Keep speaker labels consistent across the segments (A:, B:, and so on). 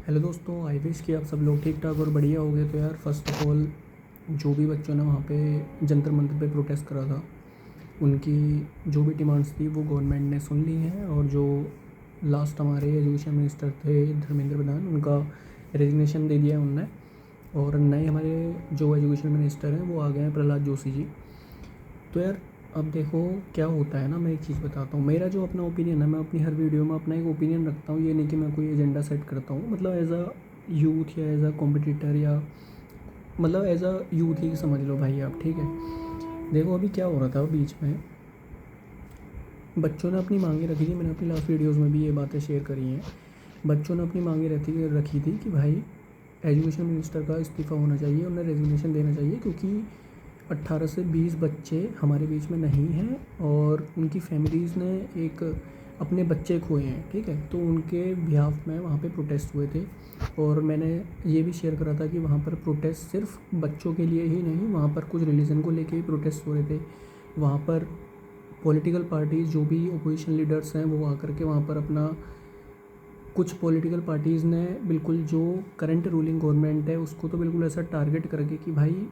A: Hello दोस्तों, I wish कि आप सब लोग ठीक ठाक और बढ़िया हो गए। तो यार फर्स्ट ऑफ ऑल जो भी बच्चों ने वहाँ पे जंतर मंतर पे प्रोटेस्ट करा था, उनकी जो भी डिमांड्स थी वो गवर्नमेंट ने सुन ली हैं। और जो लास्ट हमारे एजुकेशन मिनिस्टर थे धर्मेंद्र प्रधान, उनका रेजिग्नेशन दे दिया है उनने। और नए हमारे जो एजुकेशन मिनिस्टर हैं वो आ गए हैं, प्रहलाद जोशी जी। तो यार अब देखो क्या होता है ना, मैं एक चीज़ बताता हूँ। मेरा जो अपना ओपिनियन है, मैं अपनी हर वीडियो में अपना एक ओपिनियन रखता हूँ। ये नहीं कि मैं कोई एजेंडा सेट करता हूँ, मतलब एज अ यूथ या एज अ कॉम्पिटिटर, या मतलब एज अ यूथ ही समझ लो भाई आप, ठीक है। देखो अभी क्या हो रहा था बीच में, बच्चों ने अपनी मांगे रखी थी। मैंने अपनी लास्ट वीडियोज़ में भी ये बातें शेयर करी हैं। बच्चों ने अपनी मांगे रखी थी कि भाई एजुकेशन मिनिस्टर का इस्तीफ़ा होना चाहिए, उन्हें रेजिग्नेशन देना चाहिए, क्योंकि 18 से 20 बच्चे हमारे बीच में नहीं हैं और उनकी फैमिलीज़ ने एक अपने बच्चे खोए हैं, ठीक है। तो उनके बिहाफ में वहाँ पे प्रोटेस्ट हुए थे। और मैंने ये भी शेयर करा था कि वहाँ पर प्रोटेस्ट सिर्फ बच्चों के लिए ही नहीं, वहाँ पर कुछ रिलीजन को लेके भी प्रोटेस्ट हो रहे थे। वहाँ पर पॉलिटिकल पार्टीज़ जो भी अपोजिशन लीडर्स हैं वो आकर के वहाँ पर अपना, कुछ पॉलिटिकल पार्टीज़ ने बिल्कुल जो करंट रूलिंग गवर्नमेंट है उसको तो बिल्कुल ऐसा टारगेट करके कि भाई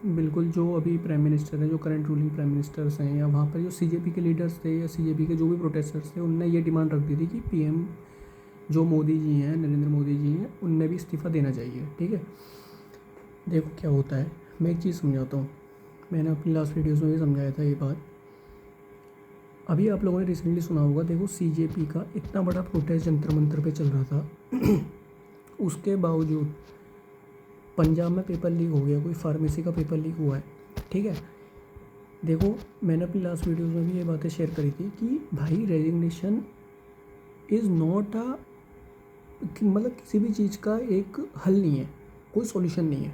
A: बिल्कुल जो अभी प्राइम मिनिस्टर हैं, जो करंट रूलिंग प्राइम मिनिस्टर्स हैं, या वहाँ पर जो सीजेपी के लीडर्स थे या सीजेपी के जो भी प्रोटेस्टर्स थे, उनने ये डिमांड रख दी थी कि पीएम जो मोदी जी हैं, नरेंद्र मोदी जी हैं, उनने भी इस्तीफ़ा देना चाहिए, ठीक है। देखो क्या होता है, मैं एक चीज़ समझाता हूँ। मैंने अपनी लास्ट वीडियोज़ में भी समझाया था ये बात। अभी आप लोगों ने रिसेंटली सुना होगा, देखो सीजेपी का इतना बड़ा प्रोटेस्ट जंतर मंतर पे चल रहा था उसके बावजूद पंजाब में पेपर लीक हो गया, कोई फार्मेसी का पेपर लीक हुआ है, ठीक है। देखो मैंने अपनी लास्ट वीडियोज़ में भी ये बातें शेयर करी थी कि भाई रेजिग्नेशन इज़ नॉट अ, मतलब किसी भी चीज़ का एक हल नहीं है, कोई सॉल्यूशन नहीं है,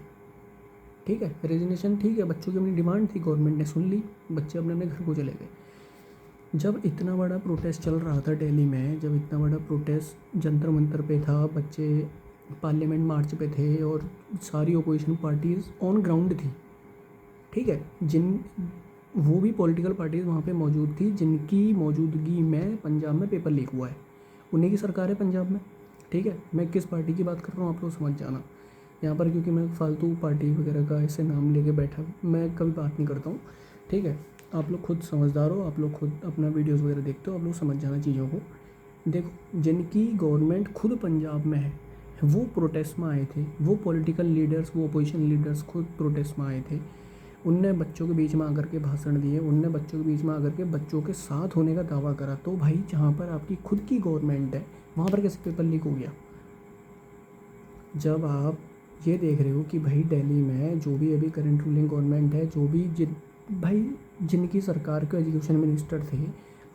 A: ठीक है। रेजिग्नेशन ठीक है, बच्चों की अपनी डिमांड थी, गवर्नमेंट ने सुन ली, बच्चे अपने अपने घर को चले गए। जब इतना बड़ा प्रोटेस्ट चल रहा था दिल्ली में, जब इतना बड़ा प्रोटेस्ट जंतर मंतर पे था, बच्चे पार्लियामेंट मार्च पे थे और सारी अपोजिशन पार्टीज़ ऑन ग्राउंड थी, ठीक है। जिन वो भी पॉलिटिकल पार्टीज़ वहाँ पे मौजूद थी जिनकी मौजूदगी में पंजाब में पेपर लीक हुआ है, उन्हीं की सरकार है पंजाब में, ठीक है। मैं किस पार्टी की बात कर रहा हूँ आप लोग समझ जाना यहाँ पर, क्योंकि मैं फालतू पार्टी वगैरह का ऐसे नाम लेके बैठा मैं कभी बात नहीं करता हूँ, ठीक है। आप लोग खुद समझदार हो, आप लोग खुद अपना वीडियोज़ वगैरह देखते हो, आप लोग समझ जाना चीज़ों को। देखो जिनकी गवर्नमेंट खुद पंजाब में है वो प्रोटेस्ट में आए थे, वो पॉलिटिकल लीडर्स, वो अपोजिशन लीडर्स खुद प्रोटेस्ट में आए थे। उनने बच्चों के बीच में आकर के भाषण दिए, उनने बच्चों के बीच में आकर के बच्चों के साथ होने का दावा करा। तो भाई जहाँ पर आपकी खुद की गवर्नमेंट है वहाँ पर कैसे पेपर लीक हो गया? जब आप ये देख रहे हो कि भाई दिल्ली में जो भी अभी करंट रूलिंग गवर्नमेंट है, जो भी भाई जिनकी सरकार के एजुकेशन मिनिस्टर थे,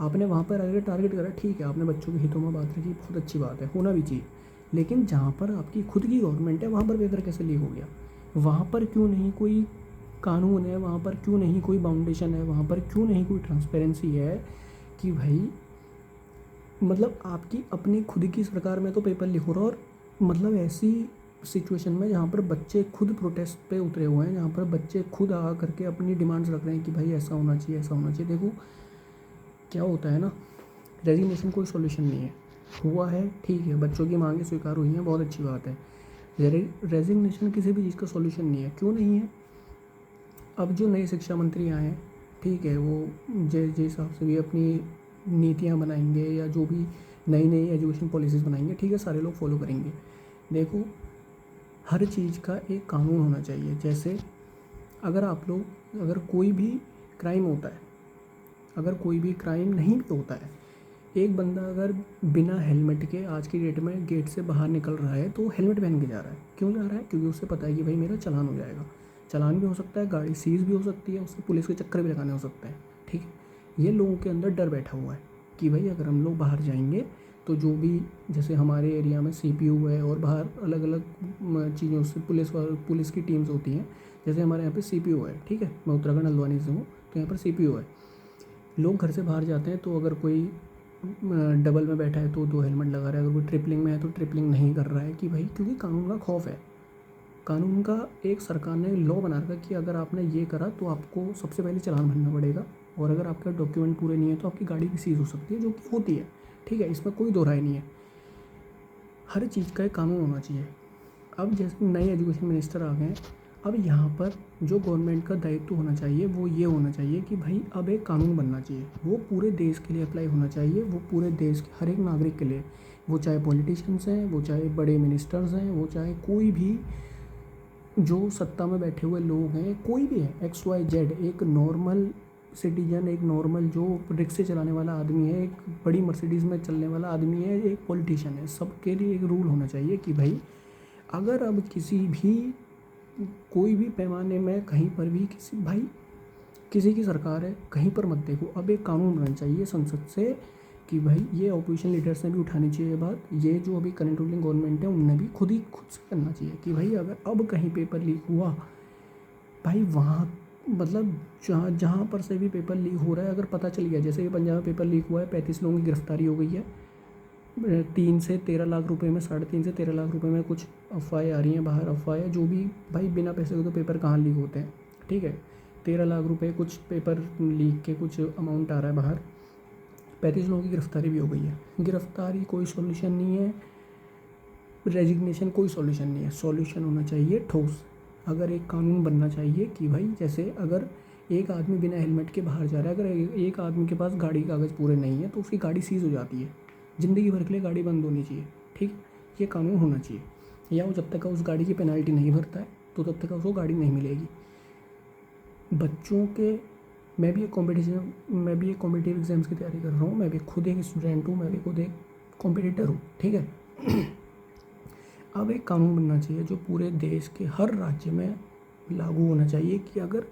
A: आपने वहाँ पर अगर टारगेट करा, ठीक है, आपने बच्चों के हितों में बात रखी, बहुत अच्छी बात है, होना भी चाहिए। लेकिन जहाँ पर आपकी खुद की गवर्नमेंट है वहाँ पर पेपर कैसे लीक हो गया? वहाँ पर क्यों नहीं कोई कानून है? वहाँ पर क्यों नहीं कोई बाउंडेशन है? वहाँ पर क्यों नहीं कोई ट्रांसपेरेंसी है कि भाई मतलब आपकी अपनी खुद की सरकार में तो पेपर लीक हो रहा, और मतलब ऐसी सिचुएशन में जहाँ पर बच्चे खुद प्रोटेस्ट पे उतरे हुए हैं, जहाँ पर बच्चे खुद आ करके अपनी डिमांड्स रख रहे हैं कि भाई ऐसा होना चाहिए, ऐसा होना चाहिए। देखो क्या होता है ना, रेजिग्नेशन कोई सॉल्यूशन नहीं है। हुआ है ठीक है, बच्चों की मांगें स्वीकार हुई हैं, बहुत अच्छी बात है। रेजिग्नेशन किसी भी चीज़ का सॉल्यूशन नहीं है। क्यों नहीं है? अब जो नए शिक्षा मंत्री आए हैं, ठीक है, वो जिस हिसाब से भी अपनी नीतियाँ बनाएंगे या जो भी नई नई एजुकेशन पॉलिसीज़ बनाएंगे, ठीक है, सारे लोग फॉलो करेंगे। देखो हर चीज़ का एक कानून होना चाहिए। जैसे अगर आप लोग, अगर कोई भी क्राइम होता है, अगर कोई भी क्राइम नहीं भी होता है, एक बंदा अगर बिना हेलमेट के आज की डेट में गेट से बाहर निकल रहा है तो हेलमेट पहन के जा रहा है। क्यों जा रहा है? क्योंकि उसे पता है कि भाई मेरा चालान हो जाएगा। चालान भी हो सकता है, गाड़ी सीज भी हो सकती है, उससे पुलिस के चक्कर भी लगाने हो सकते हैं, ठीक है। ये लोगों के अंदर डर बैठा हुआ है कि भाई अगर हम लोग बाहर जाएंगे तो जो भी, जैसे हमारे एरिया में सीपीयू है और बाहर अलग अलग चीज़ों से पुलिस की टीम्स होती हैं। जैसे हमारे यहाँ पे सीपीयू है, ठीक है, मैं उत्तराखंड हल्द्वानी से हूँ, तो यहाँ पर सीपीयू है। लोग घर से बाहर जाते हैं तो अगर कोई डबल में बैठा है तो दो हेलमेट लगा रहा है, अगर कोई ट्रिपलिंग में है तो ट्रिपलिंग नहीं कर रहा है, कि भाई क्योंकि कानून का खौफ है। कानून का एक सरकार ने लॉ बना रखा कि अगर आपने ये करा तो आपको सबसे पहले चालान भरना पड़ेगा, और अगर आपके डॉक्यूमेंट पूरे नहीं है तो आपकी गाड़ी भी सीज हो सकती है, जो कि होती है, ठीक है, इसमें कोई दो राय नहीं है। हर चीज़ का एक कानून होना चाहिए। अब जैसे नए एजुकेशन मिनिस्टर आ गए हैं, अब यहाँ पर जो गवर्नमेंट का दायित्व होना चाहिए वो ये होना चाहिए कि भाई अब एक कानून बनना चाहिए, वो पूरे देश के लिए अप्लाई होना चाहिए, वो पूरे देश के हर एक नागरिक के लिए, वो चाहे पॉलिटिशियंस हैं, वो चाहे बड़े मिनिस्टर्स हैं, वो चाहे कोई भी जो सत्ता में बैठे हुए लोग हैं, कोई भी है, XYZ, एक नॉर्मल सिटीजन, एक नॉर्मल जो रिक्शे चलाने वाला आदमी है, एक बड़ी मर्सिडीज़ में चलने वाला आदमी है, एक पॉलिटिशियन है, सबके लिए एक रूल होना चाहिए कि भाई अगर अब किसी भी कोई भी पैमाने में कहीं पर भी किसी की सरकार है, कहीं पर मत देखो, अब एक कानून बनना चाहिए संसद से कि भाई ये अपोजिशन लीडर्स ने भी उठानी चाहिए ये बात, ये जो अभी करंट रूलिंग गवर्नमेंट है उनने भी खुद से करना चाहिए कि भाई अगर अब कहीं पेपर लीक हुआ, भाई वहाँ मतलब जहाँ पर से भी पेपर लीक हो रहा है, अगर पता चल गया, जैसे कि पंजाब में पेपर लीक हुआ है, 35 लोगों की गिरफ्तारी हो गई है, 3 से 13 लाख रुपए में, 3.5 से 13 लाख रुपए में कुछ अफवाहें आ रही हैं बाहर, अफवाहें जो भी, भाई बिना पैसे के तो पेपर कहाँ लीक होते हैं, ठीक है। 13 लाख रुपए कुछ पेपर लीक के कुछ अमाउंट आ रहा है बाहर, 35 लोगों की गिरफ्तारी भी हो गई है। गिरफ्तारी कोई सॉल्यूशन नहीं है, रेजिग्नेशन कोई सॉल्यूशन नहीं है, सॉल्यूशन होना चाहिए ठोस। अगर एक कानून बनना चाहिए कि भाई जैसे अगर एक आदमी बिना हेलमेट के बाहर जा रहा है, अगर एक आदमी के पास गाड़ी कागज़ पूरे नहीं है तो उसकी गाड़ी सीज़ हो जाती है, ज़िंदगी भर के लिए गाड़ी बंद होनी चाहिए, ठीक, ये कानून होना चाहिए। या वो जब तक का उस गाड़ी की पेनल्टी नहीं भरता है तो तब तक उसको गाड़ी नहीं मिलेगी। बच्चों के, मैं भी एक कॉम्पिटिटिव एग्ज़ाम्स की तैयारी कर रहा हूँ, मैं भी खुद एक स्टूडेंट हूँ, मैं भी खुद एक कॉम्पिटिटर हूँ, ठीक है। अब एक कानून बनना चाहिए जो पूरे देश के हर राज्य में लागू होना चाहिए कि अगर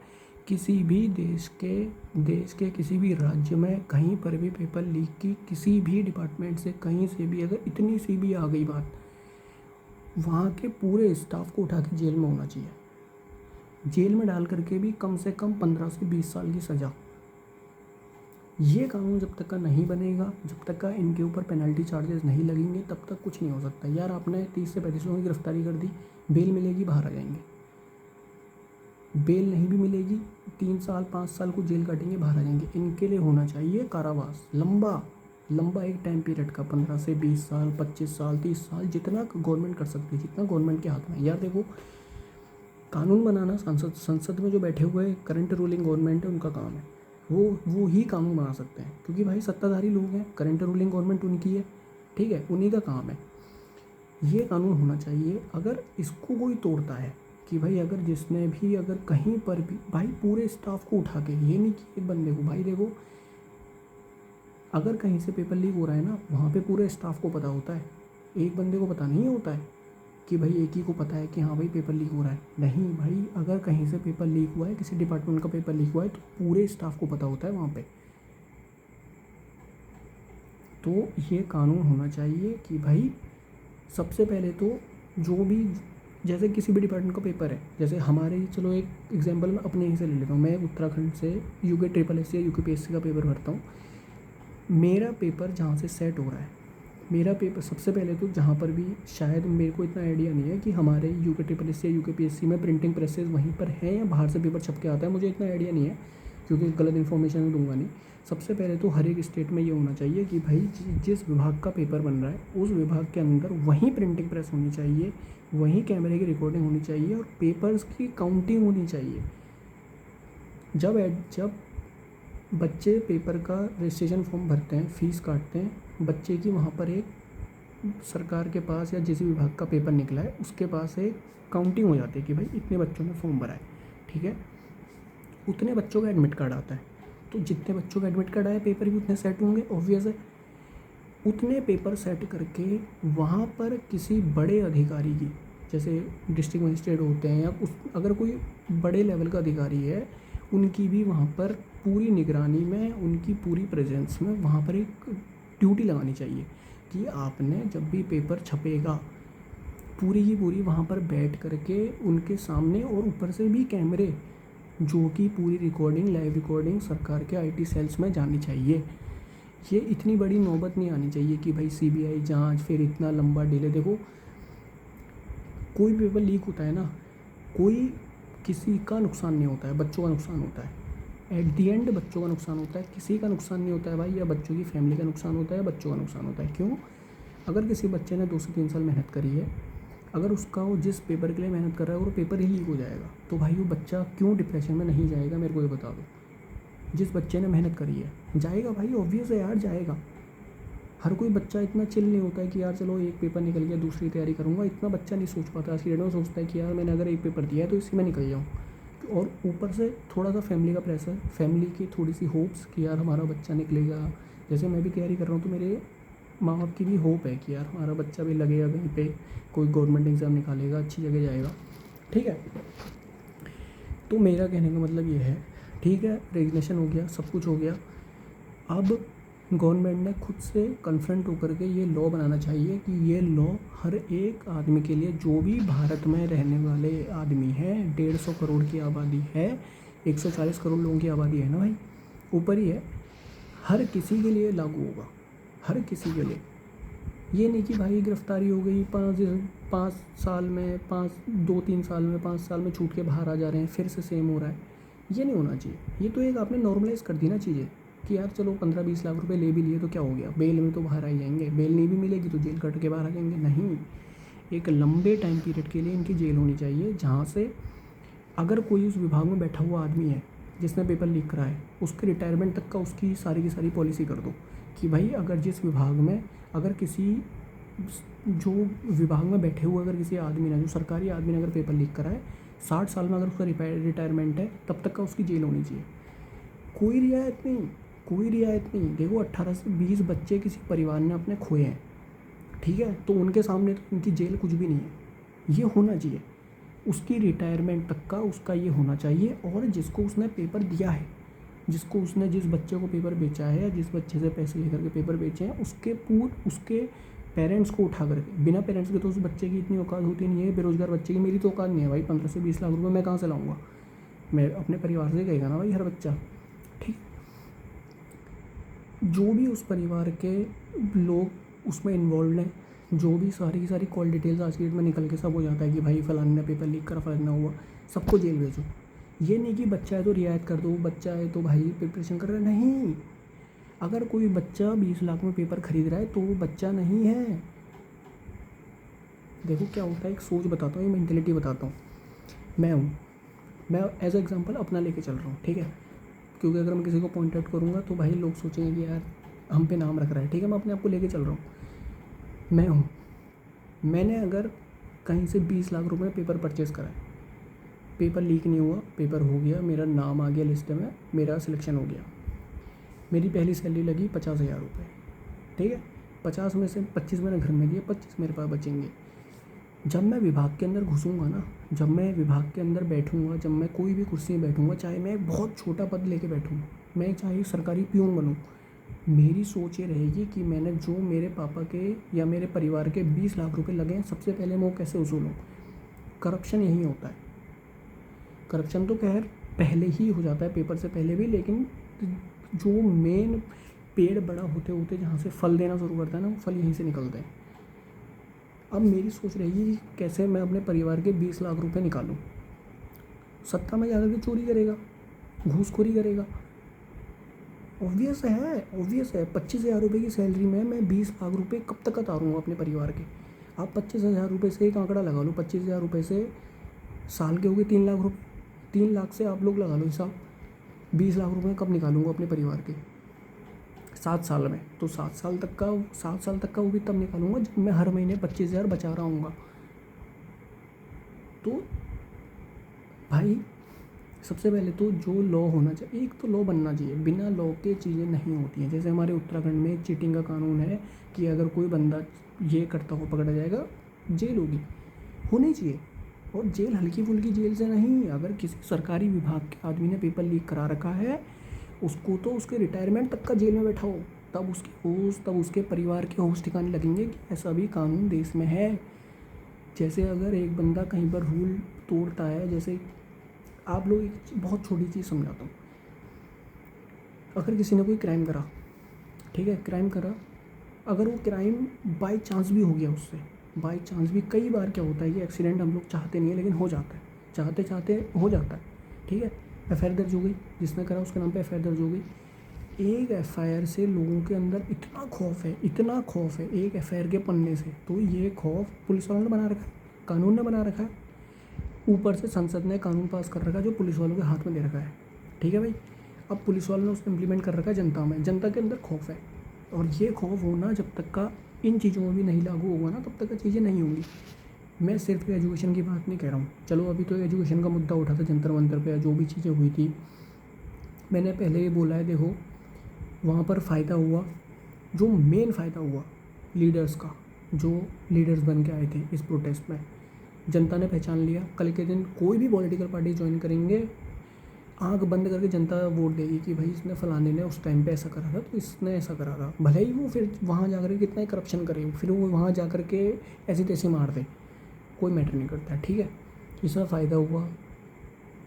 A: किसी भी देश के किसी भी राज्य में कहीं पर भी पेपर लीक की किसी भी डिपार्टमेंट से कहीं से भी अगर इतनी सी भी आ गई बात, वहाँ के पूरे स्टाफ को उठा के जेल में होना चाहिए, जेल में डाल करके भी कम से कम 15 से 20 साल की सज़ा। ये कानून जब तक का नहीं बनेगा, जब तक का इनके ऊपर पेनल्टी चार्जेस नहीं लगेंगे, तब तक कुछ नहीं हो सकता। यार आपने 30 से 35 लोगों की गिरफ्तारी कर दी, बेल मिलेगी, बाहर आ जाएंगे, बेल नहीं भी मिलेगी, 3 साल 5 साल को जेल काटेंगे, बाहर आ जाएंगे। इनके लिए होना चाहिए कारावास, लंबा एक टाइम पीरियड का, 15 से 20 साल, 25 साल, 30 साल, जितना गवर्नमेंट कर सकती है, जितना गवर्नमेंट के हाथ में। यार देखो, कानून बनाना संसद में जो बैठे हुए करंट रूलिंग गवर्नमेंट है उनका काम है, वो ही कानून बना सकते हैं, क्योंकि भाई सत्ताधारी लोग हैं, करंट रूलिंग गवर्नमेंट उनकी है, ठीक है, उन्हीं का काम है। ये कानून होना चाहिए। अगर इसको कोई तोड़ता है कि भाई अगर जिसने भी अगर कहीं पर भी भाई पूरे स्टाफ को उठा के, ये नहीं कि एक बंदे को, भाई देखो अगर कहीं से पेपर लीक हो रहा है ना, वहाँ पे पूरे स्टाफ को पता होता है, एक बंदे को पता नहीं होता है कि भाई एक ही को पता है कि हाँ भाई पेपर लीक हो रहा है। नहीं भाई, अगर कहीं से पेपर लीक हुआ है, किसी डिपार्टमेंट का पेपर लीक हुआ है, तो पूरे स्टाफ को पता होता है वहाँ पे। तो ये कानून होना चाहिए कि भाई सबसे पहले तो जो भी, जैसे किसी भी डिपार्टमेंट का पेपर है, जैसे हमारे, चलो एक एग्जांपल मैं अपने ही से ले लेता हूँ, मैं उत्तराखंड से UKSSC या UKPSC का पेपर भरता हूँ। मेरा पेपर जहाँ से सेट हो रहा है, मेरा पेपर सबसे पहले तो जहाँ पर भी, शायद मेरे को इतना आइडिया नहीं है कि हमारे UKSSC या UKPSC में प्रिंटिंग प्रेसेस वहीं पर हैं या बाहर से पेपर छप के आता है, मुझे इतना आइडिया नहीं है, क्योंकि गलत इन्फॉर्मेशन दूंगा नहीं। सबसे पहले तो हर एक स्टेट में ये होना चाहिए कि भाई जिस विभाग का पेपर बन रहा है उस विभाग के अंदर वहीं प्रिंटिंग प्रेस होनी चाहिए, वहीं कैमरे की रिकॉर्डिंग होनी चाहिए और पेपर्स की काउंटिंग होनी चाहिए। जब बच्चे पेपर का रजिस्ट्रेशन फॉर्म भरते हैं, फ़ीस काटते हैं, बच्चे की वहाँ पर एक सरकार के पास या जिस विभाग का पेपर निकला है उसके पास एक काउंटिंग हो जाती है कि भाई इतने बच्चों ने फॉर्म भरा है, ठीक है, उतने बच्चों का एडमिट कार्ड आता है। तो जितने बच्चों का एडमिट कार्ड आया, पेपर भी उतने सेट होंगे, ऑब्वियस है। उतने पेपर सेट करके वहाँ पर किसी बड़े अधिकारी की, जैसे डिस्ट्रिक्ट मजिस्ट्रेट होते हैं या अगर कोई बड़े लेवल का अधिकारी है, उनकी भी वहाँ पर पूरी निगरानी में, उनकी पूरी प्रेजेंस में वहाँ पर एक ड्यूटी लगानी चाहिए कि आपने जब भी पेपर छपेगा, पूरी की पूरी वहाँ पर बैठ करके उनके सामने, और ऊपर से भी कैमरे, जो कि पूरी रिकॉर्डिंग, लाइव रिकॉर्डिंग सरकार के IT सेल्स में जानी चाहिए। ये इतनी बड़ी नौबत नहीं आनी चाहिए कि भाई CBI जांच, फिर इतना लंबा डिले। देखो, कोई पेपर लीक होता है ना, कोई किसी का नुकसान नहीं होता है, बच्चों का नुकसान होता है। एट दी एंड बच्चों का नुकसान होता है, किसी का नुकसान नहीं होता है भाई, या बच्चों की फैमिली का नुकसान होता है, या बच्चों का नुकसान होता है। क्यों? अगर किसी बच्चे ने 2 से 3 साल मेहनत करी है, अगर उसका वो जिस पेपर के लिए मेहनत कर रहा है और पेपर ही लीक हो जाएगा, तो भाई वो बच्चा क्यों डिप्रेशन में नहीं जाएगा, मेरे को ये बता दो। जिस बच्चे ने मेहनत करी है जाएगा भाई, ऑब्वियस है यार जाएगा। हर कोई बच्चा इतना चिल नहीं होता है कि यार चलो एक पेपर निकल गया दूसरी तैयारी करूँगा, इतना बच्चा नहीं सोच पाता। आज की डेट में सोचता है कि यार मैंने अगर एक पेपर दिया है तो इसी में निकल जाऊँ। और ऊपर से थोड़ा सा फैमिली का प्रेशर, फैमिली की थोड़ी सी होप्स कि यार हमारा बच्चा निकलेगा। जैसे मैं भी तैयारी कर रहा हूँ तो मेरे माँ बाप की भी होप है कि यार हमारा बच्चा भी लगेगा कहीं पे, कोई गवर्नमेंट एग्ज़ाम निकालेगा, अच्छी जगह जाएगा, ठीक है। तो मेरा कहने का मतलब ये है, ठीक है रेजिग्नेशन हो गया, सब कुछ हो गया, अब गवर्नमेंट ने खुद से कन्फ्रंट होकर के ये लॉ बनाना चाहिए कि ये लॉ हर एक आदमी के लिए, जो भी भारत में रहने वाले आदमी हैं, 150 करोड़ की आबादी है, 140 करोड़ लोगों की आबादी है ना भाई, ऊपर ही है, हर किसी के लिए लागू होगा, हर किसी के लिए। ये नहीं कि भाई गिरफ्तारी हो गई 5 साल में, 2-3 साल में, 5 साल में छूट के बाहर आ जा रहे हैं, फिर से सेम हो रहा है, ये नहीं होना चाहिए। ये तो एक आपने नॉर्मलाइज़ कर दी ना चीज़ें कि यार चलो 15-20 लाख रुपए ले भी लिए तो क्या हो गया, बेल में तो बाहर आ ही जाएंगे, बेल नहीं भी मिलेगी तो जेल कट के बाहर आ जाएंगे। नहीं, एक लंबे टाइम पीरियड के लिए इनकी जेल होनी चाहिए, जहाँ से अगर कोई उस विभाग में बैठा हुआ आदमी है जिसने पेपर लीक करा है, उसके रिटायरमेंट तक का उसकी सारी की सारी पॉलिसी कर दो कि भाई अगर जिस विभाग में, अगर किसी जो विभाग में बैठे हुए अगर किसी आदमी ने, जो सरकारी आदमी ने अगर पेपर लीक करा है, 60 साल में अगर उसका रिटायरमेंट है तब तक का उसकी जेल होनी चाहिए। कोई रियायत नहीं, कोई रियायत नहीं। देखो 18 से 20 बच्चे किसी परिवार ने अपने खोए हैं, ठीक है, तो उनके सामने तो उनकी जेल कुछ भी नहीं है। ये होना चाहिए, उसकी रिटायरमेंट तक का उसका ये होना चाहिए। और जिसको उसने पेपर दिया है, जिसको उसने, जिस बच्चे को पेपर बेचा है या जिस बच्चे से पैसे लेकर के पेपर बेचे हैं, उसके पेरेंट्स को उठा करके, बिना पेरेंट्स के तो उस बच्चे की इतनी औकात होती नहीं है, बेरोज़गार बच्चे की। मेरी तो औकात नहीं है भाई, 15 से 20 लाख रुपए मैं कहाँ से लाऊंगा, मैं अपने परिवार से कहेगा ना भाई हर बच्चा, ठीक। जो भी उस परिवार के लोग उसमें इन्वॉल्व हैं, जो भी सारी की सारी कॉल डिटेल्स आज की डेट में निकल के सब हो जाता है कि भाई फलाने ने पेपर लीक करा, फलाना हुआ, सबको जेल भेजो। ये नहीं कि बच्चा है तो रियायत कर दो, बच्चा है तो भाई प्रिपरेशन कर रहा है, नहीं। अगर कोई बच्चा 20 लाख में पेपर खरीद रहा है तो वो बच्चा नहीं है। देखो क्या होता है, एक सोच बताता हूँ, ये मेंटेलिटी बताता हूँ। मैं एज एग्जांपल अपना लेके चल रहा हूँ, ठीक है, क्योंकि अगर मैं किसी को पॉइंट आउट करूँगा तो भाई लोग सोचेंगे कि यार हम पे नाम रख रहा है, ठीक है। मैं अपने आप को लेके चल रहा हूँ, मैं हूँ, मैंने अगर कहीं से 20 लाख रुपए पेपर परचेज़ करा है, पेपर लीक नहीं हुआ, पेपर हो गया, मेरा नाम आ गया लिस्ट में, मेरा सिलेक्शन हो गया, मेरी पहली सैलरी लगी 50,000 रुपये, ठीक है। 50 में से 25 मैंने घर में दिए, 25 मेरे पास बचेंगे। जब मैं विभाग के अंदर घुसूँगा ना, जब मैं विभाग के अंदर बैठूँगा, जब मैं कोई भी कुर्सी में बैठूँगा, चाहे मैं एक बहुत छोटा पद लेके बैठूँ, मैं चाहे सरकारी पियून बनूँ, मेरी सोच ये रहेगी कि मैंने जो मेरे पापा के या मेरे परिवार के 20 लाख रुपए लगे हैं, सबसे पहले मैं वो कैसे वसूलूँ। करप्शन यही होता है। करप्शन तो खैर पहले ही हो जाता है, पेपर से पहले भी, लेकिन जो मेन पेड़ बड़ा होते होते जहाँ से फल देना शुरू करता है ना, वो फल यहीं से निकलते हैं। अब मेरी सोच रहेगी कि कैसे मैं अपने परिवार के 20 लाख रुपए निकालूं। सत्ता में जाकर के चोरी करेगा, घूसखोरी करेगा, ऑब्वियस है। 25,000 रुपये की सैलरी में मैं 20 लाख रुपए कब तक उतारूँगा अपने परिवार के। आप 25,000 रुपये से एक आंकड़ा लगा लो, 25,000 रुपये से साल के हो गए 3 लाख रुपये, 3 लाख से आप लोग लगा लो हिसाब, 20 लाख रुपये कब निकालूंगा अपने परिवार के, 7 साल में। तो 7 साल तक का वो भी तब निकालूंगा जब मैं हर महीने 25,000 बचा रहा हूँगा। तो भाई सबसे पहले तो जो लॉ होना चाहिए, एक तो लॉ बनना चाहिए, बिना लॉ के चीज़ें नहीं होती हैं। जैसे हमारे उत्तराखंड में चीटिंग का कानून है कि अगर कोई बंदा ये करता हो पकड़ा जाएगा, जेल होनी चाहिए। और जेल हल्की फुल्की जेल से नहीं, अगर किसी सरकारी विभाग के आदमी ने पेपर लीक करा रखा है, उसको तो उसके रिटायरमेंट तक का जेल में बैठा हो, तब उसके परिवार के होश ठिकाने लगेंगे कि ऐसा भी कानून देश में है। जैसे अगर एक बंदा कहीं पर रूल तोड़ता है, जैसे आप लोग एक बहुत छोटी चीज़ समझाता हूँ, अगर किसी ने कोई क्राइम करा, ठीक है, क्राइम करा, अगर वो क्राइम बाई चांस भी हो गया उससे, बाई चांस भी, कई बार क्या होता है कि एक्सीडेंट हम लोग चाहते नहीं है लेकिन हो जाता है, चाहते हो जाता है, ठीक है। एफआईआर दर्ज हो गई, जिसने करा उसके नाम पे एफआईआर दर्ज हो गई, एक एफआईआर से लोगों के अंदर इतना खौफ है, इतना खौफ है एक एफआईआर के पन्ने से। तो ये खौफ पुलिस वालों ने बना रखा है, कानून ने बना रखा है, ऊपर से संसद ने कानून पास कर रखा है जो पुलिस वालों के हाथ में दे रखा है। ठीक है भाई, अब पुलिस वालों ने उसको इम्प्लीमेंट कर रखा है जनता में, जनता के अंदर खौफ है। और ये खौफ होना जब तक का इन चीज़ों में भी नहीं लागू होगा ना, तब तक का चीज़ें नहीं होंगी। मैं सिर्फ एजुकेशन की बात नहीं कह रहा हूँ। चलो अभी तो एजुकेशन का मुद्दा उठा था जंतर मंतर पे, जो भी चीज़ें हुई थी मैंने पहले ही बोला है। देखो वहाँ पर फ़ायदा हुआ, जो मेन फ़ायदा हुआ लीडर्स का, जो लीडर्स बन के आए थे इस प्रोटेस्ट में, जनता ने पहचान लिया। कल के दिन कोई भी पॉलिटिकल पार्टी ज्वाइन करेंगे, आंख बंद करके जनता वोट देगी कि भाई इसने फलाने ने उस टाइम पे ऐसा करा था तो इसने ऐसा करा था। भले ही वो फिर वहाँ जा कर के कितना ही करप्शन करे, फिर वो वहाँ जा कर के ऐसी तैसी मार दे, कोई मैटर नहीं करता। ठीक है, इसमें फ़ायदा हुआ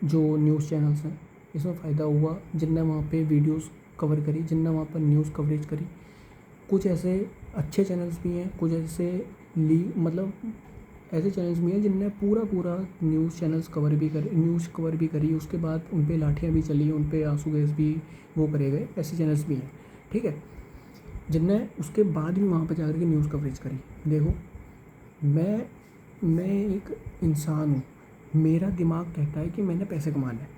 A: जो न्यूज़ चैनल्स हैं, इसमें फ़ायदा हुआ जिनने वहाँ पे वीडियोस कवर करी, जिनने वहाँ पर न्यूज़ कवरेज करी। कुछ ऐसे अच्छे चैनल्स भी हैं, कुछ ऐसे मतलब ऐसे चैनल्स भी हैं जिनने पूरा न्यूज़ चैनल्स न्यूज़ कवर भी करी, उसके बाद उन पे लाठियाँ भी चली, उन पे आंसू गैस भी वो करे गए, ऐसे चैनल्स भी हैं। ठीक है, जिनने उसके बाद भी वहाँ पर जाकर के न्यूज़ कवरेज करी। देखो मैं एक इंसान हूँ, मेरा दिमाग कहता है कि मैंने पैसे कमाने हैं,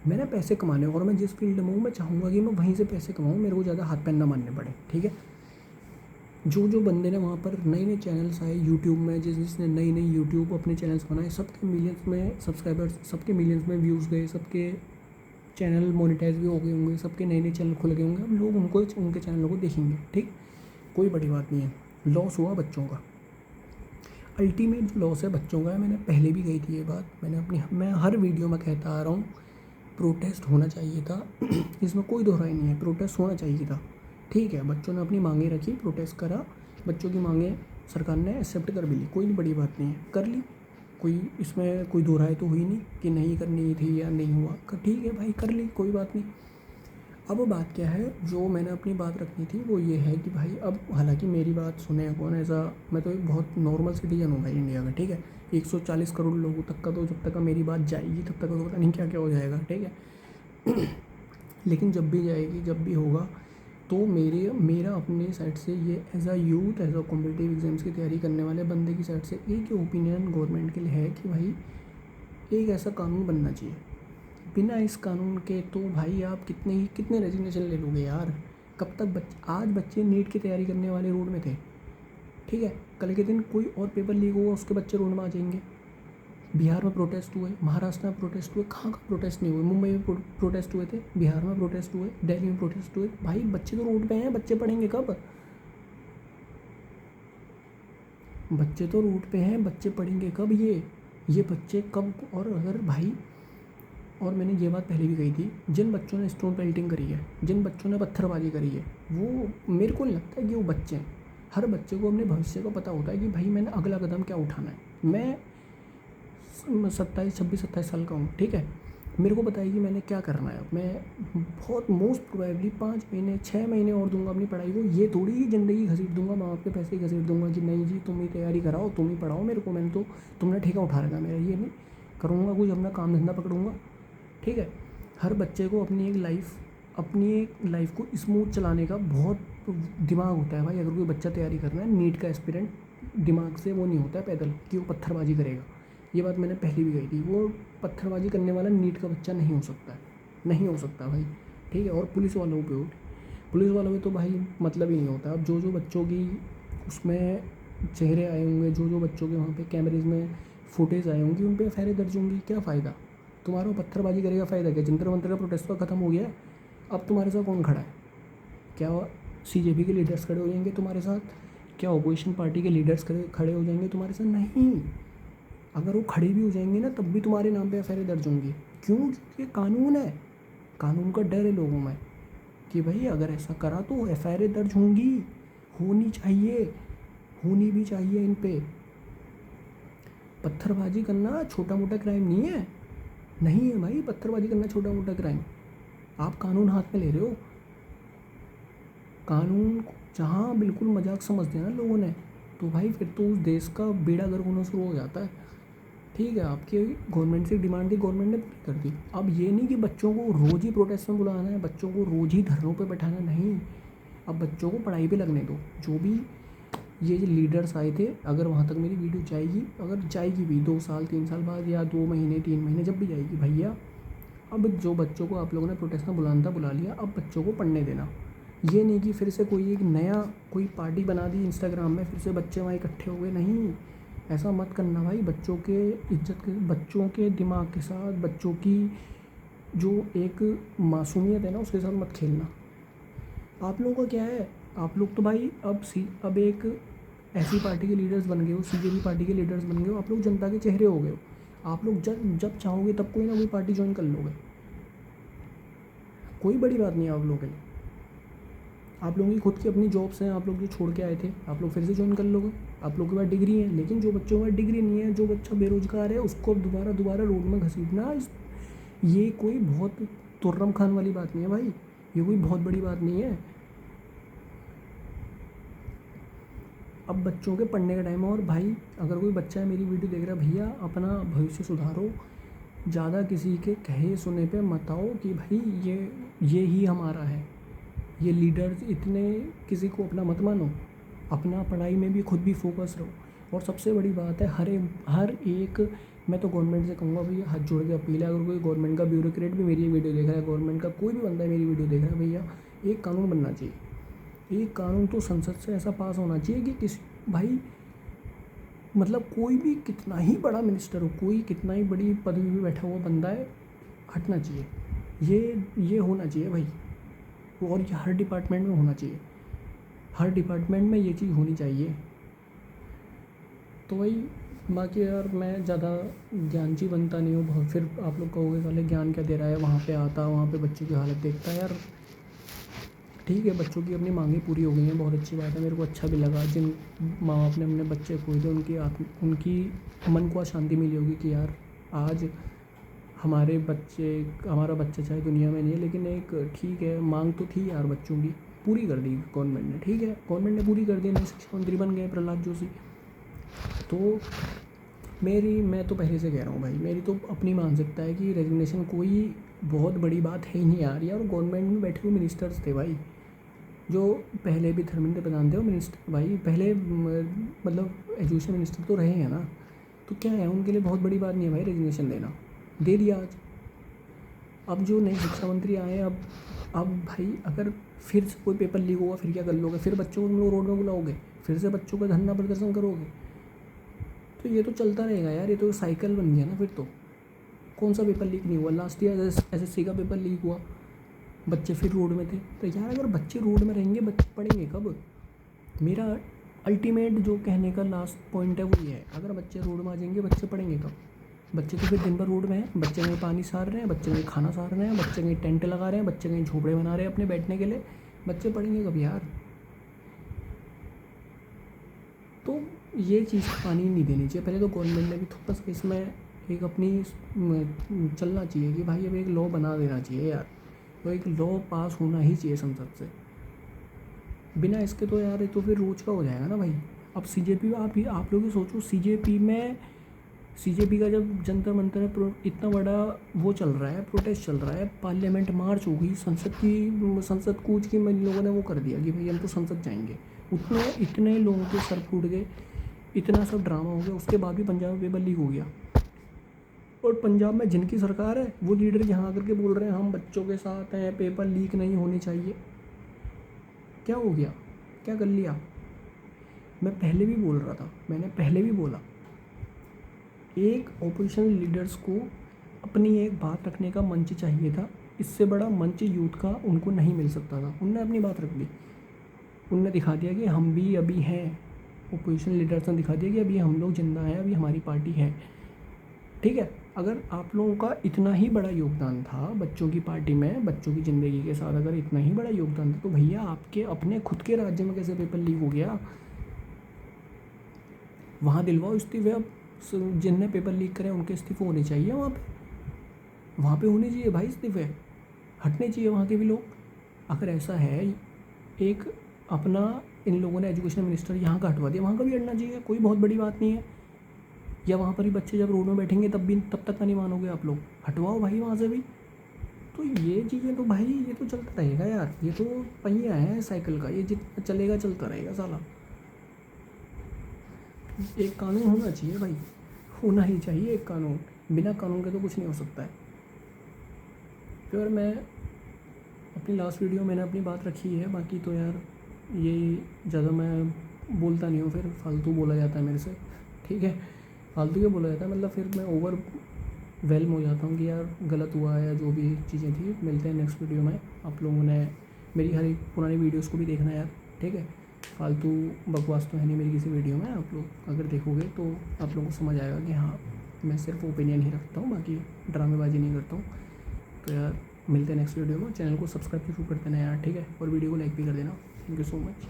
A: मैंने पैसे कमाने और मैं जिस फील्ड में हूँ मैं चाहूँगा कि मैं वहीं से पैसे कमाऊँ, मेरे को ज़्यादा हाथ पैर ना मारने पड़े। ठीक है, जो बंदे ने वहाँ पर नए चैनल्स आए यूट्यूब में, जिसने नई यूट्यूब अपने चैनल्स बनाए, सबके मिलियंस में सब्सक्राइबर्स, सबके मिलियंस में व्यूज़ गए, सबके चैनल मोनेटाइज भी हो गए होंगे, सबके नए चैनल खुल गए होंगे। अब लोग उनके चैनलों को देखेंगे। ठीक, कोई बड़ी बात नहीं है। लॉस हुआ बच्चों का, अल्टीमेट जो लॉस है बच्चों का है। मैंने पहले भी कही थी ये बात, मैं हर वीडियो में कहता आ रहा हूँ, प्रोटेस्ट होना चाहिए था इसमें कोई दोहराई नहीं है, प्रोटेस्ट होना चाहिए था। ठीक है, बच्चों ने अपनी मांगें रखी, प्रोटेस्ट करा, बच्चों की मांगें सरकार ने एक्सेप्ट कर भी ली, कोई बड़ी बात नहीं है, कर ली, कोई इसमें कोई दो राय तो हुई नहीं कि नहीं करनी थी या नहीं हुआ। ठीक है भाई, कर ली, कोई बात नहीं। अब बात क्या है, जो मैंने अपनी बात रखनी थी वो ये है कि भाई अब हालांकि मेरी बात सुने कौन, ऐसा मैं तो एक बहुत नॉर्मल सिटीजन हूँ भाई इंडिया का। ठीक है, 140 करोड़ लोगों तक का तो जब तक का मेरी बात जाएगी तब तक तो पता नहीं क्या क्या हो जाएगा। ठीक है लेकिन जब भी जाएगी, जब भी होगा, तो मेरा अपने साइड से ये as a youth, as a competitive exams की तैयारी करने वाले बंदे की साइड से एक ही ओपिनियन गवर्नमेंट के लिए है कि भाई एक ऐसा कानून बनना चाहिए। बिना इस कानून के तो भाई आप कितने रेजिग्नेशन ले लोगे यार, कब तक आज बच्चे नीट की तैयारी करने वाले रोड में थे। ठीक है, कल के दिन कोई और पेपर लीक होगा, उसके बच्चे रोड में आ जाएंगे। बिहार में प्रोटेस्ट हुए, महाराष्ट्र में प्रोटेस्ट हुए, कहाँ प्रोटेस्ट नहीं हुए? मुंबई में प्रोटेस्ट हुए थे, बिहार में प्रोटेस्ट हुए, दिल्ली में प्रोटेस्ट हुए। भाई बच्चे तो रोड पे हैं, बच्चे पढ़ेंगे कब? बच्चे तो रोड पे हैं, बच्चे पढ़ेंगे कब? ये बच्चे कब? और अगर भाई, और मैंने ये बात पहले भी कही थी, जिन बच्चों ने स्टोन पेल्टिंग करी है, जिन बच्चों ने पत्थरबाजी करी है, वो मेरे को नहीं लगता है कि वो बच्चे हैं। हर बच्चे को अपने भविष्य का पता होता है कि भाई मैंने अगला कदम क्या उठाना है। मैं 27 साल का हूँ। ठीक है, मेरे को पता है कि मैंने क्या करना है। मैं बहुत मोस्ट प्रोबेबली 5 महीने 6 महीने और दूंगा अपनी पढ़ाई को, ये थोड़ी ही ज़िंदगी घसीट दूंगा, माँ बाप के पैसे घसीट दूंगा कि नहीं जी तुम ही तैयारी कराओ, तुम ही पढ़ाओ मेरे को, मैंने तो तुमने ठेका उठा रखा मेरा, ये नहीं करूँगा। कुछ अपना काम धंधा पकड़ूंगा। ठीक है, हर बच्चे को अपनी एक लाइफ को स्मूथ चलाने का बहुत दिमाग होता है भाई। अगर कोई बच्चा तैयारी करना है, नीट का एस्पिरेंट, दिमाग से वो नहीं होता है पैदल कि वो पत्थरबाजी करेगा। ये बात मैंने पहले भी कही थी, वो पत्थरबाजी करने वाला नीट का बच्चा नहीं हो सकता है, नहीं हो सकता भाई। ठीक है, और पुलिस वालों पे तो भाई मतलब ही नहीं होता। अब जो बच्चों की उसमें चेहरे आए होंगे, जो बच्चों के वहाँ पे कैमरेज में फुटेज आए होंगी, उन पर एफ दर्ज होंगी, क्या फ़ायदा? तुम्हारा पत्थरबाजी करेगा फ़ायदा क्या? जंतर मंतर का प्रोटेस्ट तो ख़त्म हो गया है, अब तुम्हारे साथ कौन खड़ा है? क्या सीजेपी के लीडर्स खड़े हो जाएंगे तुम्हारे साथ? क्या अपोजिशन पार्टी के लीडर्स खड़े हो जाएंगे तुम्हारे साथ? नहीं। अगर वो खड़े भी हो जाएंगे ना, तब भी तुम्हारे नाम पे एफ दर्ज होंगी। क्यों? क्योंकि कानून है, कानून का डर है लोगों में कि भाई अगर ऐसा करा तो एफ दर्ज होंगी, होनी भी चाहिए इन पे। पत्थरबाजी करना छोटा मोटा क्राइम नहीं है भाई, पत्थरबाजी करना छोटा मोटा क्राइम। आप कानून हाथ में ले रहे हो, कानून जहाँ बिल्कुल मजाक समझते हैं ना लोगों ने, तो भाई फिर तो उस देश का बेड़ा गर्क होना शुरू हो जाता है। ठीक है, आपकी गवर्नमेंट से डिमांड थी, गवर्नमेंट ने पूरी कर दी। अब ये नहीं कि बच्चों को रोज़ ही प्रोटेस्ट में बुलाना है, बच्चों को रोज़ ही धरनों पे बैठाना नहीं। अब बच्चों को पढ़ाई पे लगने दो। जो भी ये जो लीडर्स आए थे, अगर वहाँ तक मेरी वीडियो जाएगी, अगर जाएगी भी 2 साल 3 साल बाद या 2 महीने 3 महीने जब भी जाएगी, भैया अब जो बच्चों को आप लोगों ने प्रोटेस्ट में बुलाना था बुला लिया, अब बच्चों को पढ़ने देना। ये नहीं कि फिर से कोई एक नया कोई पार्टी बना दी इंस्टाग्राम में, फिर से बच्चे वहाँ इकट्ठे हो गए, नहीं, ऐसा मत करना भाई। बच्चों के इज्जत के, बच्चों के दिमाग के साथ, बच्चों की जो एक मासूमियत है ना, उसके साथ मत खेलना। आप लोगों का क्या है, आप लोग तो भाई अब एक ऐसी पार्टी के लीडर्स बन गए हो, सीजेपी पार्टी के लीडर्स बन गए हो, आप लोग जनता के चेहरे हो गए हो। आप लोग जब जब चाहोगे तब कोई ना कोई पार्टी ज्वाइन कर लोगे, कोई बड़ी बात नहीं है आप लोगों के लिए। आप लोगों की खुद की अपनी जॉब्स हैं, आप लोग जो छोड़ के आए थे, आप लोग फिर से ज्वाइन कर लोगे। आप लोग के पास डिग्री है, लेकिन जो बच्चों के पास डिग्री नहीं है, जो बच्चा बेरोजगार है, उसको अब दोबारा रोड में घसीटना, ये कोई बहुत तुर्रम खान वाली बात नहीं है भाई, ये कोई बहुत बड़ी बात नहीं है। अब बच्चों के पढ़ने का टाइम है, और भाई अगर कोई बच्चा है मेरी वीडियो देख रहा है, भैया अपना भविष्य सुधारो। ज़्यादा किसी के कहे सुने पे मत आओ कि भाई ये ही हमारा है, ये लीडर्स इतने, किसी को अपना मत मानो। अपना पढ़ाई में भी खुद भी फोकस रहो। और सबसे बड़ी बात है, हर एक मैं तो गवर्नमेंट से कहूँगा भैया, हाथ जोड़ के अपील है, अगर कोई गवर्नमेंट का ब्यूरोक्रेट भी मेरी वीडियो देख रहा है, गवर्नमेंट का कोई भी बंदा मेरी वीडियो देख रहा है, भैया एक कानून बनना चाहिए। एक कानून तो संसद से ऐसा पास होना चाहिए कि किसी भाई, मतलब कोई भी कितना ही बड़ा मिनिस्टर हो, कोई कितना ही बड़ी पदवी पे बैठा हुआ बंदा है, हटना चाहिए। ये होना चाहिए भाई, और ये हर डिपार्टमेंट में होना चाहिए, हर डिपार्टमेंट में ये चीज़ होनी चाहिए। तो भाई बाकी यार मैं ज़्यादा ज्ञानची बनता नहीं हूँ बहुत, फिर आप लोग कहोगे साले ज्ञान क्या दे रहा है, वहाँ पे आता, वहाँ पे बच्चों की हालत देखता। यार ठीक है, बच्चों की अपनी मांगें पूरी हो गई हैं, बहुत अच्छी बात है, मेरे को अच्छा भी लगा। जिन माँ बाप ने अपने बच्चे खोए थे, उनकी मन को शांति मिली होगी कि यार आज हमारा बच्चा चाहे दुनिया में नहीं है, लेकिन एक ठीक है, मांग तो थी यार बच्चों की, पूरी कर दी गवर्नमेंट ने। ठीक है, गवर्नमेंट ने पूरी कर दी, नए शिक्षा मंत्री बन गए प्रहलाद जोशी। तो मैं तो पहले से कह रहा हूँ भाई, मेरी तो अपनी मानसिकता है कि रेजिग्नेशन कोई बहुत बड़ी बात है ही नहीं यार। और गवर्नमेंट में बैठे हुए मिनिस्टर्स थे भाई, जो पहले भी धर्मेंद्र प्रधान थे, वो मिनिस्टर भाई पहले मतलब एजुकेशन मिनिस्टर तो रहे हैं ना, तो क्या है, उनके लिए बहुत बड़ी बात नहीं है भाई रेजिग्नेशन देना, दे दिया आज। अब जो नए शिक्षा मंत्री आए हैं, अब भाई अगर फिर से कोई पेपर लीक होगा, फिर क्या कर लोगे, फिर बच्चों को तुम लोग रोड में बुलाओगे, फिर से बच्चों का धरना प्रदर्शन करोगे, तो ये तो चलता रहेगा यार, ये तो साइकिल बन गया ना फिर तो। कौन सा पेपर लीक नहीं हुआ, लास्ट ईयर एसएससी का पेपर लीक हुआ, बच्चे फिर रोड में थे। तो यार अगर बच्चे रोड में रहेंगे, बच्चे पढ़ेंगे कब? मेरा अल्टीमेट जो कहने का लास्ट पॉइंट है वो ये है, अगर बच्चे रोड में आ जाएंगे, बच्चे पढ़ेंगे कब? बच्चे तो फिर दिन भर रोड में हैं, बच्चे कहीं पानी सार रहे हैं, बच्चे कहीं खाना सार रहे हैं, बच्चे कहीं टेंट लगा रहे हैं, बच्चे कहीं झोपड़े बना रहे हैं अपने बैठने के लिए, बच्चे पढ़ेंगे कब यार? तो ये चीज़ पानी नहीं देनी चाहिए। पहले तो गवर्नमेंट ने भी थोड़ा सा इसमें एक अपनी चलना चाहिए कि भाई अब एक लॉ बना देना चाहिए यार, तो एक लॉ पास होना ही चाहिए संसद से। बिना इसके तो यार ये तो फिर रोज का हो जाएगा ना भाई। अब सीजेपी में आप लोग ही सोचो, सीजेपी का जब जंतर मंतर इतना बड़ा वो चल रहा है, प्रोटेस्ट चल रहा है, पार्लियामेंट मार्च हो गई, संसद कूच की इन लोगों ने वो कर दिया कि भाई हम तो संसद जाएंगे, इतने लोगों के सर फूट गए, इतना सब ड्रामा हो गया, उसके बाद भी पंजाब में पेपर लीक हो गया। और पंजाब में जिनकी सरकार है, वो लीडर यहाँ आकर के बोल रहे हैं हम बच्चों के साथ हैं, पेपर लीक नहीं होने चाहिए। क्या हो गया, क्या कर लिया? मैं पहले भी बोल रहा था, मैंने पहले भी बोला, एक ओपोजिशन लीडर्स को अपनी एक बात रखने का मंच चाहिए था, इससे बड़ा मंच यूथ का उनको नहीं मिल सकता था। उनने अपनी बात रख दी, उनने दिखा दिया कि हम भी अभी हैं, ओपोजिशन लीडर्स ने दिखा दिया कि अभी हम लोग जिंदा हैं, अभी हमारी पार्टी है। ठीक है, अगर आप लोगों का इतना ही बड़ा योगदान था बच्चों की पार्टी में, बच्चों की ज़िंदगी के साथ अगर इतना ही बड़ा योगदान था, तो भैया आपके अपने खुद के राज्य में कैसे पेपर लीक हो गया? वहाँ दिलवाओ इस्तीफे। अब जिनने पेपर लीक करे उनके इस्तीफे होने चाहिए, वहाँ पे होने चाहिए भाई इस्तीफे, हटने चाहिए वहाँ के भी लोग। अगर ऐसा है, एक अपना इन लोगों ने एजुकेशन मिनिस्टर यहाँ का हटवा दिया, वहाँ का भी हटना चाहिए, कोई बहुत बड़ी बात नहीं है। या वहाँ पर ही बच्चे जब रोड में बैठेंगे तब तक का नहीं मानोगे आप लोग? हटवाओ भाई वहाँ से भी। तो ये चीज़ें तो भाई ये तो चलता रहेगा यार, ये तो पहिया है साइकिल का, ये जितना चलेगा चलता रहेगा साला। एक कानून होना चाहिए भाई, होना ही चाहिए एक कानून, बिना कानून के तो कुछ नहीं हो सकता है। फिर मैं अपनी लास्ट वीडियो मैंने अपनी बात रखी है, बाकी तो यार ये ज़्यादा मैं बोलता नहीं हूँ, फिर फालतू बोला जाता है मेरे से, ठीक है, फालतू के बोला जाता है, मतलब फिर मैं ओवर वेल्म हो जाता हूँ कि यार गलत हुआ है या जो भी चीज़ें थी। मिलते हैं नेक्स्ट वीडियो में। आप लोगों ने मेरी हर एक पुरानी वीडियोस को भी देखना यार, ठीक है। फालतू बकवास तो है नहीं मेरी किसी वीडियो में, आप लोग अगर देखोगे तो आप लोगों को समझ आएगा कि हाँ मैं सिर्फ ओपिनियन ही रखता हूँ, बाकी ड्रामेबाजी नहीं करता हूँ। तो यार मिलते हैं नेक्स्ट वीडियो में। चैनल को सब्सक्राइब जरूर कर देना यार, ठीक है, और वीडियो को लाइक भी कर देना। Thank you so much.